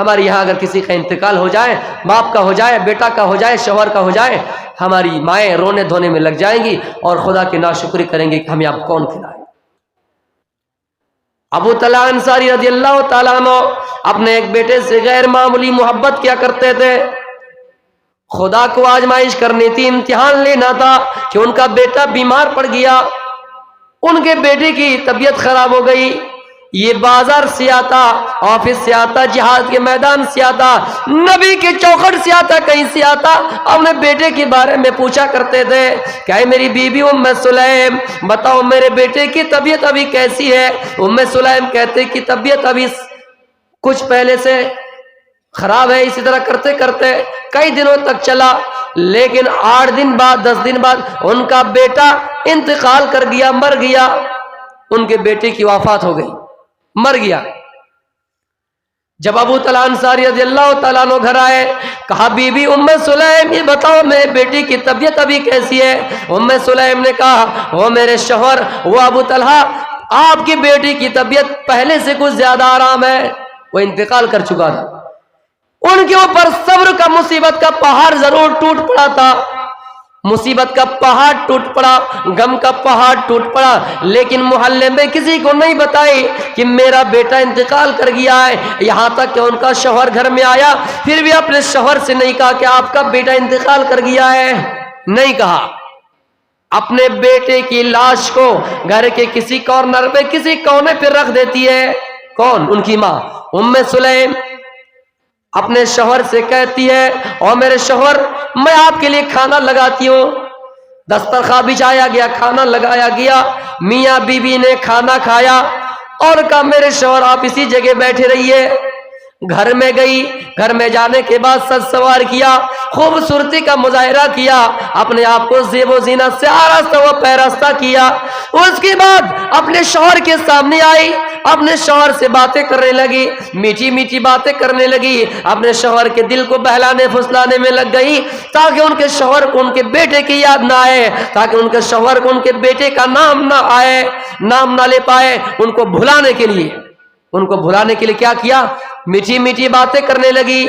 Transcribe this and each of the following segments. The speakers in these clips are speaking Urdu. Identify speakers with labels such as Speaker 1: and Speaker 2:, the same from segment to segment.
Speaker 1: ہمارے یہاں اگر کسی کا انتقال ہو جائے، باپ کا ہو جائے، بیٹا کا ہو جائے، شوہر کا ہو جائے، ہماری مائیں رونے دھونے میں لگ جائیں گی اور خدا کی ناشکری کریں گے کہ ہمیں اب کون کھلائے۔ ابو طلحہ انصاری رضی اللہ تعالیٰ عنہ اپنے ایک بیٹے سے غیر معمولی محبت کیا کرتے تھے۔ خدا کو آزمائش کرنی تھی، امتحان لینا تھا کہ ان کا بیٹا بیمار پڑ گیا، ان کے بیٹے کی طبیعت خراب ہو گئی، یہ بازار سے آتا، آفس سے آتا، جہاد کے میدان سے آتا، نبی کے چوکھٹ سے آتا، کہیں سے آتا، اپنے بیٹے کے بارے میں پوچھا کرتے تھے کہ اے میری بیوی ام سلیم بتاؤ میرے بیٹے کی طبیعت ابھی کیسی ہے؟ ام سلیم کہتے کہ طبیعت ابھی کچھ پہلے سے خراب ہے۔ اسی طرح کرتے کرتے کئی دنوں تک چلا، لیکن 8 دن بعد 10 دن بعد ان کا بیٹا انتقال کر گیا، مر گیا، ان کے بیٹے کی وفات ہو گئی، مر گیا۔ جب ابو طلحہ انصاری رضی اللہ تعالیٰ عنہ گھر آئے، کہا بی بی ام سلیم یہ بتاؤ میرے بیٹی کی طبیعت ابھی کیسی ہے؟ ام سلیم نے کہا وہ میرے شوہر، وہ ابو طلحہ، آپ کی بیٹی کی طبیعت پہلے سے کچھ زیادہ آرام ہے، وہ انتقال کر چکا تھا، ان کے اوپر صبر کا مصیبت کا پہاڑ ضرور ٹوٹ پڑا تھا، مصیبت کا پہاڑ ٹوٹ پڑا، غم کا پہاڑ ٹوٹ پڑا، لیکن محلے میں کسی کو نہیں بتائی کہ میرا بیٹا انتقال کر گیا ہے۔ یہاں تک کہ ان کا شوہر گھر میں آیا، پھر بھی اپنے شوہر سے نہیں کہا کہ آپ کا بیٹا انتقال کر گیا ہے، نہیں کہا۔ اپنے بیٹے کی لاش کو گھر کے کسی کارنر میں کسی کونے پہ رکھ دیتی ہے، کون؟ ان کی ماں ام سلیم اپنے شوہر سے کہتی ہے اور میرے شوہر میں آپ کے لیے کھانا لگاتی ہوں، دسترخوان بچھایا گیا، کھانا لگایا گیا، میاں بیوی نے کھانا کھایا اور کہا میرے شوہر آپ اسی جگہ بیٹھے رہیے۔ گھر میں گئی، گھر میں جانے کے بعد سج سوار کیا، خوبصورتی کا مظاہرہ کیا، اپنے آپ کو زیب و زینت سے آراستہ و پیراستہ کیا، اس کے بعد اپنے شوہر کے سامنے آئی، اپنے شوہر سے باتیں کرنے لگی، میٹھی میٹھی باتیں کرنے لگی، اپنے شوہر کے دل کو بہلانے پھسلانے میں لگ گئی تاکہ ان کے شوہر کو ان کے بیٹے کی یاد نہ آئے، تاکہ ان کے شوہر کو ان کے بیٹے کا نام نہ آئے، نام نہ لے پائے۔ ان کو بھلانے کے لیے کیا کیا؟ میٹھی میٹھی باتیں کرنے لگی،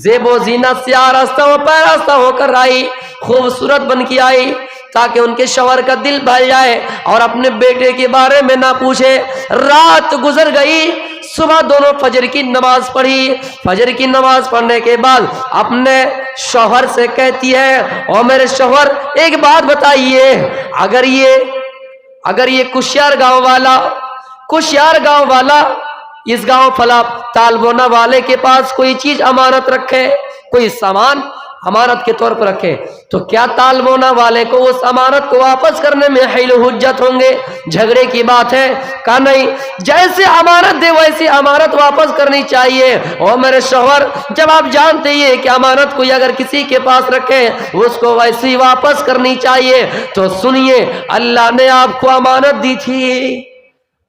Speaker 1: زیب و زینت سے آراستہ و پیراستہ ہو کر آئی، خوبصورت بن کے آئی تاکہ ان کے شوہر کا دل بہل جائے اور اپنے بیٹے کے بارے میں نہ پوچھے۔ رات گزر گئی، صبح دونوں فجر کی نماز پڑھی، فجر کی نماز پڑھنے کے بعد اپنے شوہر سے کہتی ہے اور میرے شوہر ایک بات بتائیے، اگر یہ کشیار گاؤں والا اس گاؤں فلاں تالبونا والے کے پاس کوئی چیز امانت رکھے، کوئی سامان امانت کے طور پر رکھے، تو کیا تالبونا والے کو اس امانت کو واپس کرنے میں حیل و حجت ہوں گے؟ جھگڑے کی بات ہے؟ کہا نہیں، جیسے امانت دے ویسے امانت واپس کرنی چاہیے۔ اور میرے شوہر جب آپ جانتے ہی کہ امانت کوئی اگر کسی کے پاس رکھے اس کو ویسے ہی واپس کرنی چاہیے، تو سنیے اللہ نے آپ کو امانت دی تھی،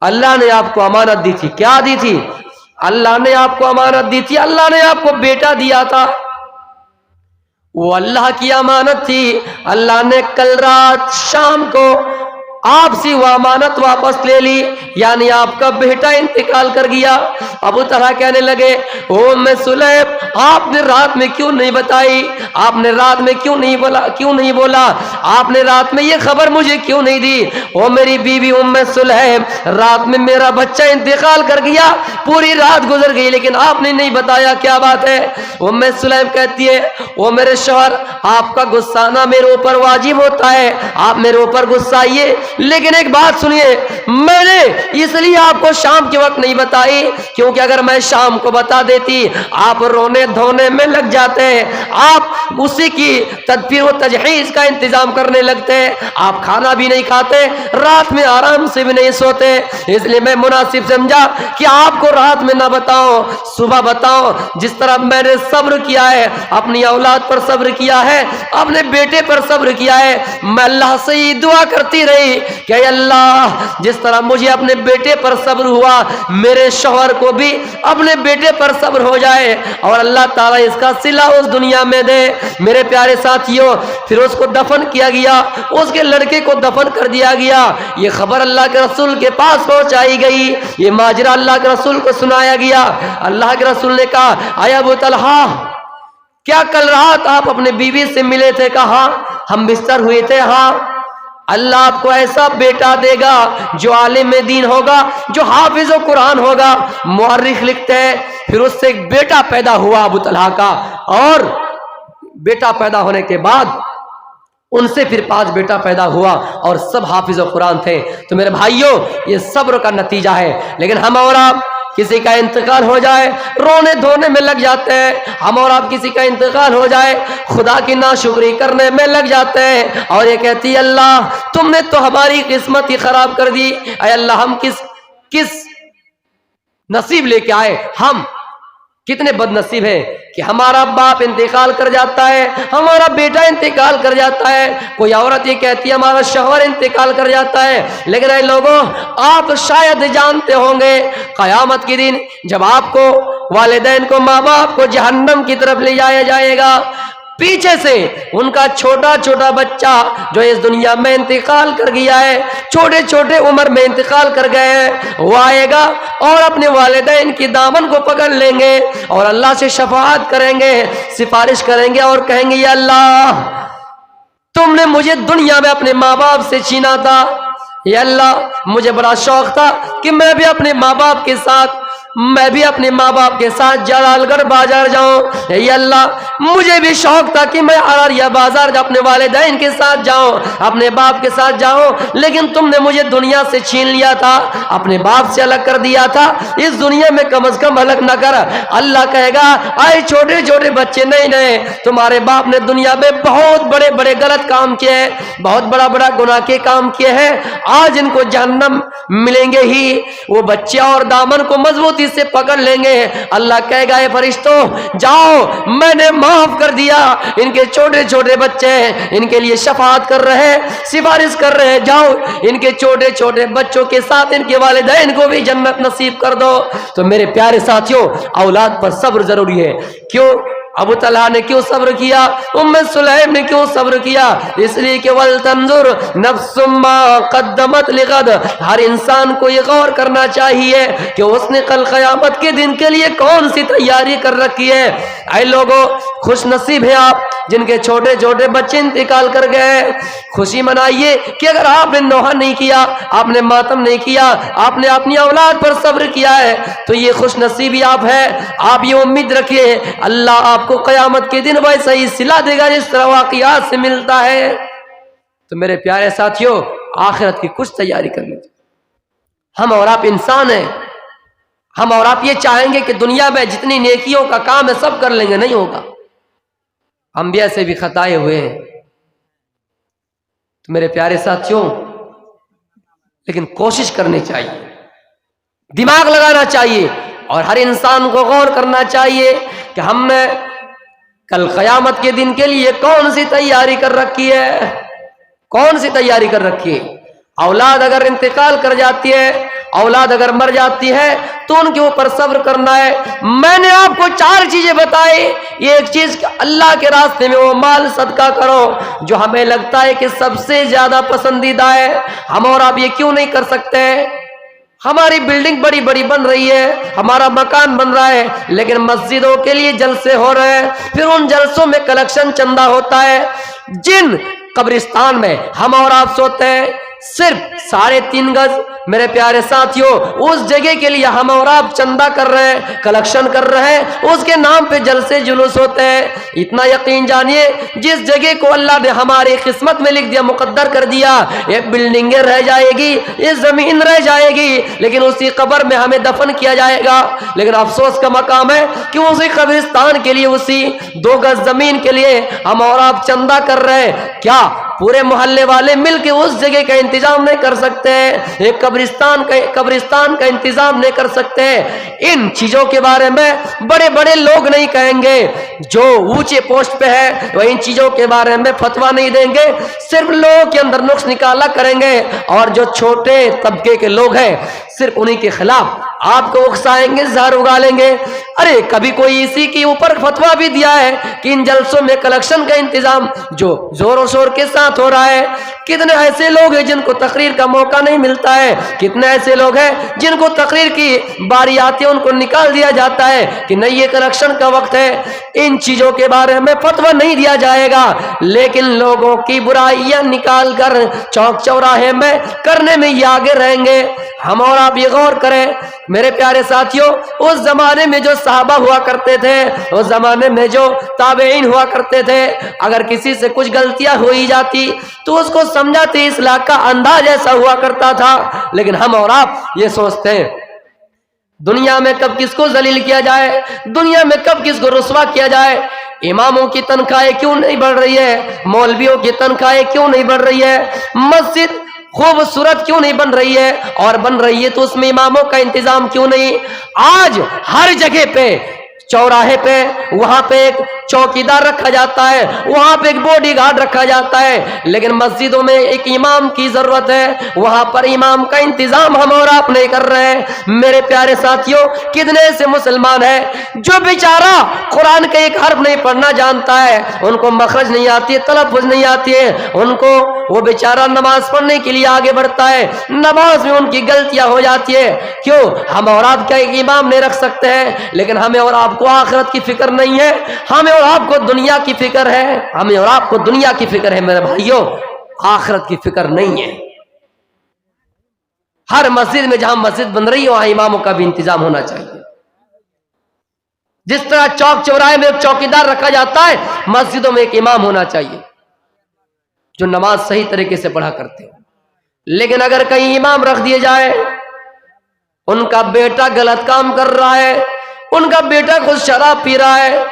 Speaker 1: اللہ نے آپ کو امانت دی تھی، کیا دی تھی؟ اللہ نے آپ کو امانت دی تھی، اللہ نے آپ کو بیٹا دیا تھا، وہ اللہ کی امانت تھی۔ اللہ نے کل رات شام کو آپ سے وہ امانت واپس لے لی، یعنی آپ کا بیٹا انتقال کر گیا۔ ابو طلحہ کہنے لگے او ام سلیم آپ نے رات میں کیوں نہیں بتائی، آپ نے رات میں کیوں نہیں بولا، آپ نے رات میں یہ خبر مجھے کیوں نہیں دی؟ او میری بیوی ام سلیم رات میں میرا بچہ انتقال کر گیا، پوری رات گزر گئی لیکن آپ نے نہیں بتایا، کیا بات ہے؟ ام سلیم کہتی ہے او میرے شوہر آپ کا غصہ میرے اوپر واجب ہوتا ہے، آپ میرے اوپر غصہ آئیے، لیکن ایک بات سنیے، میں نے اس لیے آپ کو شام کے وقت نہیں بتائی کیونکہ اگر میں شام کو بتا دیتی آپ رونے دھونے میں لگ جاتے، آپ اسی کی تدبیر و تجہیز کا انتظام کرنے لگتے، آپ کھانا بھی نہیں کھاتے، رات میں آرام سے بھی نہیں سوتے، اس لیے میں مناسب سمجھا کہ آپ کو رات میں نہ بتاؤں، صبح بتاؤں۔ جس طرح میں نے صبر کیا ہے، اپنی اولاد پر صبر کیا ہے، اپنے بیٹے پر صبر کیا ہے، میں اللہ سے یہ دعا کرتی رہی کہ اے اللہ جس طرح مجھے اپنے بیٹے پر صبر ہوا میرے شوہر کو بھی اپنے بیٹے پر صبر ہو جائے اور اللہ تعالیٰ اس کا صلہ اس دنیا میں دے۔ میرے پیارے ساتھیوں، پھر اس کو دفن کیا گیا، اس کے لڑکے کو دفن کر دیا گیا۔ یہ خبر اللہ کے رسول کے پاس پہنچائی گئی، یہ ماجرا اللہ کے رسول کو سنایا گیا۔ اللہ کے رسول نے کہا اے ابو طلحہ، کیا کل رات آپ اپنے بیوی سے ملے تھے؟ کہا ہم بستر ہوئے تھے۔ ہاں، اللہ آپ کو ایسا بیٹا دے گا جو عالم دین ہوگا، جو حافظ و قرآن ہوگا۔ مورخ لکھتے ہیں پھر اس سے ایک بیٹا پیدا ہوا ابو طلحہ کا، اور بیٹا پیدا ہونے کے بعد ان سے پھر 5 بیٹا پیدا ہوا اور سب حافظ و قرآن تھے۔ تو میرے بھائیوں، یہ صبر کا نتیجہ ہے۔ لیکن ہم اور آپ کسی کا انتقال ہو جائے رونے دھونے میں لگ جاتے ہیں، ہم اور آپ کسی کا انتقال ہو جائے خدا کی ناشکری کرنے میں لگ جاتے ہیں اور یہ کہتی ہے اللہ تم نے تو ہماری قسمت ہی خراب کر دی۔ اے اللہ ہم کس نصیب لے کے آئے، ہم کتنے بد نصیب ہیں کہ ہمارا باپ انتقال کر جاتا ہے، ہمارا بیٹا انتقال کر جاتا ہے، کوئی عورت یہ کہتی ہے ہمارا شوہر انتقال کر جاتا ہے۔ لیکن اے لوگوں، آپ شاید جانتے ہوں گے قیامت کے دن جب آپ کو والدین کو ماں باپ کو جہنم کی طرف لے جایا جائے گا، پیچھے سے ان کا چھوٹا چھوٹا بچہ جو اس دنیا میں انتقال کر گیا ہے، چھوٹے چھوٹے عمر میں انتقال کر گئے ہیں، وہ آئے گا اور اپنے والدین کی دامن کو پکڑ لیں گے اور اللہ سے شفاعت کریں گے، سفارش کریں گے اور کہیں گے یا اللہ تم نے مجھے دنیا میں اپنے ماں باپ سے چھینا تھا، یا اللہ مجھے بڑا شوق تھا کہ میں بھی اپنے ماں باپ کے ساتھ جلال گڑھ بازار جاؤں، یا اللہ مجھے بھی شوق تھا کہ میں اراریا بازار اپنے والدین کے ساتھ جاؤں، اپنے باپ کے ساتھ جاؤں، لیکن تم نے مجھے دنیا سے چھین لیا تھا، اپنے باپ سے الگ کر دیا تھا، اس دنیا میں کم از کم الگ نہ کر۔ اللہ کہے گا آئے چھوٹے چھوٹے بچے نہیں، تمہارے باپ نے دنیا میں بہت بڑے بڑے غلط کام کیے ہیں، بہت بڑا بڑا گناہ کے کام کیے ہیں، آج ان کو جہنم ملیں گے ہی۔ وہ بچے اور دامن کو مضبوطی سے پکڑ لیں گے۔ اللہ کہے گا اے فرشتوں جاؤ میں نے معاف کر دیا، ان کے چھوٹے چھوٹے بچے ان کے لیے شفاعت کر رہے، سفارش کر رہے، جاؤ ان کے چھوٹے چھوٹے بچوں کے ساتھ ان کے والدین کو بھی جنت نصیب کر دو۔ تو میرے پیارے ساتھیوں، اولاد پر صبر ضروری ہے۔ کیوں ابو طلحہ نے کیوں صبر کیا، ام سلیم نے کیوں صبر کیا؟ اس لیے کہ وَلْتَنْظُرْ نَفْسٌ مَّا قَدَّمَتْ لِغَدٍ، ہر انسان کو یہ غور کرنا چاہیے کہ اس نے کل قیامت کے دن کے لیے کون سی تیاری کر رکھی ہے۔ اے لوگوں، خوش نصیب ہیں آپ جن کے چھوٹے چھوٹے بچے انتقال کر گئے، خوشی منائیے کہ اگر آپ نے نوحہ نہیں کیا، آپ نے ماتم نہیں کیا، آپ نے اپنی اولاد پر صبر کیا ہے تو یہ خوش نصیبی آپ ہے۔ آپ یہ امید رکھیے اللہ آپ کو قیامت کے دن ویسا ہی صلہ دے گا جس طرح واقعات سے ملتا ہے۔ تو میرے پیارے ساتھیوں، آخرت کی کچھ تیاری کر لیجیے۔ ہم اور آپ انسان ہیں، ہم اور آپ یہ چاہیں گے کہ دنیا میں جتنی نیکیوں کا کام ہے سب کر لیں گے، نہیں ہوگا، انبیاء سے بھی خطائیں ہوئے ہیں۔ تو میرے پیارے ساتھیوں، لیکن کوشش کرنی چاہیے، دماغ لگانا چاہیے اور ہر انسان کو غور کرنا چاہیے کہ ہم نے کل قیامت کے دن کے لیے کون سی تیاری کر رکھی ہے، کون سی تیاری کر رکھی ہے۔ اولاد اگر انتقال کر جاتی ہے، اولاد اگر مر جاتی ہے تو ان کے اوپر صبر کرنا ہے۔ میں نے آپ کو 4 چیزیں بتائی، یہ ایک چیز کہ اللہ کے راستے میں وہ مال صدقہ کرو جو ہمیں لگتا ہے کہ سب سے زیادہ پسندیدہ ہے۔ ہم اور آپ یہ کیوں نہیں کر سکتے؟ ہماری بلڈنگ بڑی بڑی بن رہی ہے، ہمارا مکان بن رہا ہے، لیکن مسجدوں کے لیے جلسے ہو رہے ہیں، پھر ان جلسوں میں کلیکشن چندہ ہوتا ہے۔ جن قبرستان میں ہم اور آپ سوتے ہیں صرف 3.5 گز، میرے پیارے ساتھیوں اس جگہ کے لیے ہم اور آپ چندہ کر رہے ہیں، کلیکشن کر رہے ہیں، اس کے نام پہ جلسے جلوس ہوتے ہیں۔ اتنا یقین جانیے جس جگہ کو اللہ نے ہماری قسمت میں لکھ دیا، مقدر کر دیا، یہ بلڈنگیں رہ جائے گی، یہ زمین رہ جائے گی، لیکن اسی قبر میں ہمیں دفن کیا جائے گا۔ لیکن افسوس کا مقام ہے کہ اسی قبرستان کے لیے، اسی 2 گز زمین کے لیے ہم اور آپ چندہ کر رہے ہیں۔ کیا پورے محلے والے مل کے اس جگہ کا انتظام نہیں کر سکتے، ایک قبرستان کا انتظام نہیں کر سکتے، ان چیزوں کے بارے میں بڑے بڑے لوگ نہیں کہیں گے، جو اونچے پوسٹ پہ ہے وہ ان چیزوں کے بارے میں فتویٰ نہیں دیں گے، صرف لوگوں کے اندر نقص نکالا کریں گے، اور جو چھوٹے طبقے کے لوگ ہیں صرف انہی کے خلاف آپ کو اکسائیں گے، زہر اگالیں گے۔ ارے کبھی کوئی اسی کے اوپر فتویٰ بھی دیا ہے کہ ان جلسوں میں کلیکشن کا انتظام جو زور و شور کے ساتھ ہو رہا ہے، کتنے ایسے لوگ ہیں جن کو تقریر کا موقع نہیں ملتا ہے، کتنے ایسے لوگ ہیں جن کو تقریر کی باری آتی ہے ان کو نکال دیا جاتا ہے کہ نہیں یہ کلیکشن کا وقت ہے، ان چیزوں کے بارے میں فتویٰ نہیں دیا جائے گا، لیکن لوگوں کی برائیاں نکال کر چوک چوراہے میں کرنے میں یہ آگے رہیں گے۔ ہم اور آپ یہ غور کریں میرے پیارے ساتھیوں، اس زمانے میں جو صحابہ ہوا کرتے تھے، اس زمانے میں جو تابعین ہوا کرتے تھے، اگر کسی سے کچھ غلطیاں ہوئی جاتی تو اس کو سمجھاتے اصلاح کا انداز ایسا ہوا کرتا تھا، لیکن ہم اور آپ یہ سوچتے ہیں دنیا میں کب کس کو ذلیل کیا جائے، دنیا میں کب کس کو رسوا کیا جائے، اماموں کی تنخواہیں کیوں نہیں بڑھ رہی ہے، مولویوں کی تنخواہیں کیوں نہیں بڑھ رہی ہے، مسجد خوبصورت کیوں نہیں بن رہی ہے، اور بن رہی ہے تو اس میں اماموں کا انتظام کیوں نہیں۔ آج ہر جگہ پہ چوراہے پہ وہاں پہ ایک چوکیدار رکھا جاتا ہے، وہاں پہ ایک باڈی گارڈ رکھا جاتا ہے، لیکن مسجدوں میں ایک امام کی ضرورت ہے، وہاں پر امام کا انتظام ہم اور آپ نہیں کر رہے ہیں۔ میرے پیارے ساتھیوں، کتنے ایسے مسلمان ہیں جو بیچارہ قرآن کا ایک حرف نہیں پڑھنا جانتا ہے، ان کو مخرج نہیں آتی ہے، تلفظ نہیں آتی ہے، ان کو وہ بیچارہ نماز پڑھنے کے لیے آگے بڑھتا ہے، نماز میں ان کی غلطیاں ہو جاتی ہے۔ کیوں؟ ہم اور آپ کا ایک امام نہیں رکھ سکتے ہیں، لیکن ہمیں اور آپ کو آخرت کی فکر نہیں ہے، ہمیں اور آپ کو دنیا کی فکر ہے، ہمیں اور آپ کو دنیا کی فکر ہے میرے بھائیوں، آخرت کی فکر نہیں ہے۔ ہر مسجد میں جہاں مسجد بن رہی ہے وہاں اماموں کا بھی انتظام ہونا چاہیے، جس طرح چوک چوراہے میں ایک چوکیدار رکھا جاتا ہے، مسجدوں میں ایک امام ہونا چاہیے جو نماز صحیح طریقے سے پڑھا کرتے ہو۔ لیکن اگر کہیں امام رکھ دیے جائے، ان کا بیٹا غلط کام کر رہا ہے، ان کا بیٹا خود شراب پی رہا ہے،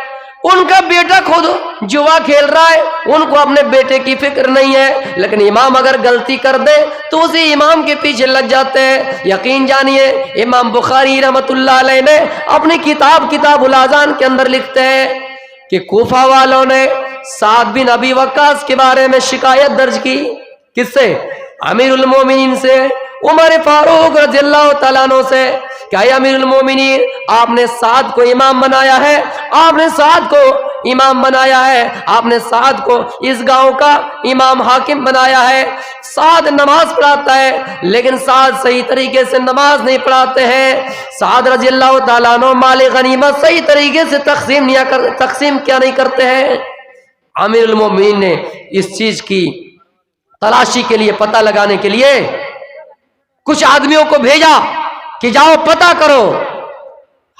Speaker 1: ان کا بیٹا خود جوا کھیل رہا ہے، ان کو اپنے بیٹے کی فکر نہیں ہے، لیکن امام اگر غلطی کر دے تو اسی امام کے پیچھے لگ جاتے ہیں۔ یقین جانیے امام بخاری رحمت اللہ علیہ نے اپنی کتاب الاذان کے اندر لکھتے ہیں کہ کوفہ والوں نے سعد بن ابی وقاص کے بارے میں شکایت درج کی، کس سے؟ امیر المومنین سے، عمر فاروق رضی اللہ تعالیٰ عنہ سے، کہ اے امیر المومنین، آپ نے سعد کو امام بنایا ہے، آپ نے سعد کو امام بنایا ہے، آپ نے سعد کو اس گاؤں کا امام حاکم بنایا ہے، سعد نماز پڑھاتا ہے لیکن سعد صحیح طریقے سے نماز نہیں پڑھاتے ہیں، سعد رضی اللہ تعالیٰ عنہ مال غنیمت صحیح طریقے سے تقسیم کیا نہیں کرتے ہیں۔ امیر المومنین نے اس چیز کی تلاشی کے لیے، پتہ لگانے کے لیے کچھ آدمیوں کو بھیجا کہ جاؤ پتہ کرو۔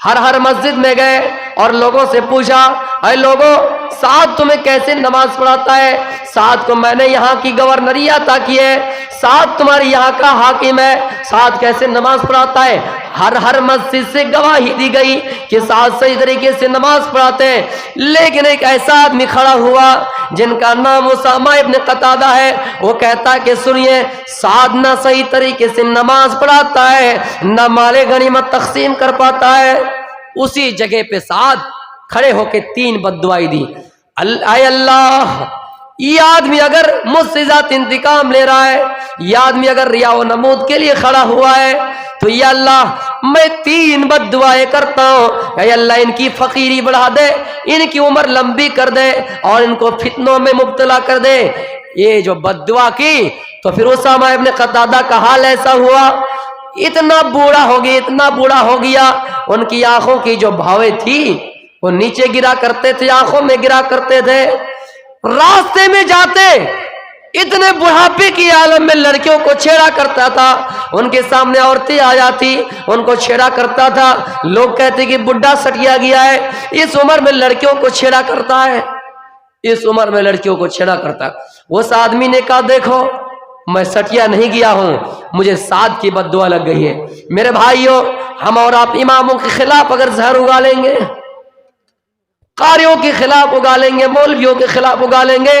Speaker 1: ہر مسجد میں گئے اور لوگوں سے پوچھا، اے لوگوں، سعد تمہیں کیسے نماز پڑھاتا ہے؟ سعد کو میں نے یہاں کی گورنری عطا کی ہے، سعد تمہاری یہاں کا حاکم ہے، سعد کیسے نماز پڑھاتا ہے؟ ہر مسجد سے گواہی دی گئی کہ سعد صحیح طریقے سے نماز پڑھاتے ہیں، لیکن ایک ایسا آدمی کھڑا ہوا جن کا نام اسامہ ابن قتادہ ہے، وہ کہتا ہے کہ سنیے، سعد نہ صحیح طریقے سے نماز پڑھاتا ہے، نہ مال غنیمت تقسیم کر پاتا ہے۔ اسی جگہ پہ سعد کھڑے ہو کے 3 بددعائی دی، اے اللہ، یہ آدمی اگر مجھ سے ذات انتقام لے رہا ہے، یہ آدمی اگر ریا و نمود کے لیے کھڑا ہوا ہے، تو یا اللہ میں 3 بددعائیں کرتا ہوں، اے اللہ ان کی فقیری بڑھا دے، ان کی عمر لمبی کر دے، اور ان کو فتنوں میں مبتلا کر دے۔ یہ جو بددعا کی تو پھر اسامہ ابن قتادہ کا حال ایسا ہوا، اتنا بوڑھا ہو گیا، ان کی آنکھوں کی جو بھاویں تھی وہ نیچے گرا کرتے تھے، آنکھوں میں گرا کرتے تھے، راستے میں جاتے اتنے بڑھاپے کی عالم میں لڑکیوں کو چھیڑا کرتا تھا، ان کے سامنے عورتیں آ جاتی ان کو چھیڑا کرتا تھا، لوگ کہتے کہ بڈھا سٹیا گیا ہے، اس عمر میں لڑکیوں کو چھیڑا کرتا ہے، اس عمر میں لڑکیوں کو چھیڑا کرتا ہے۔ اس آدمی نے کہا دیکھو میں سٹیا نہیں گیا ہوں، مجھے سعد کی بددعا لگ گئی ہے۔ میرے بھائیوں، ہم اور آپ اماموں کے خلاف اگر زہر اگالیں گے، قاریوں کے خلاف اگالیں گے، مولویوں کے خلاف اگالیں گے،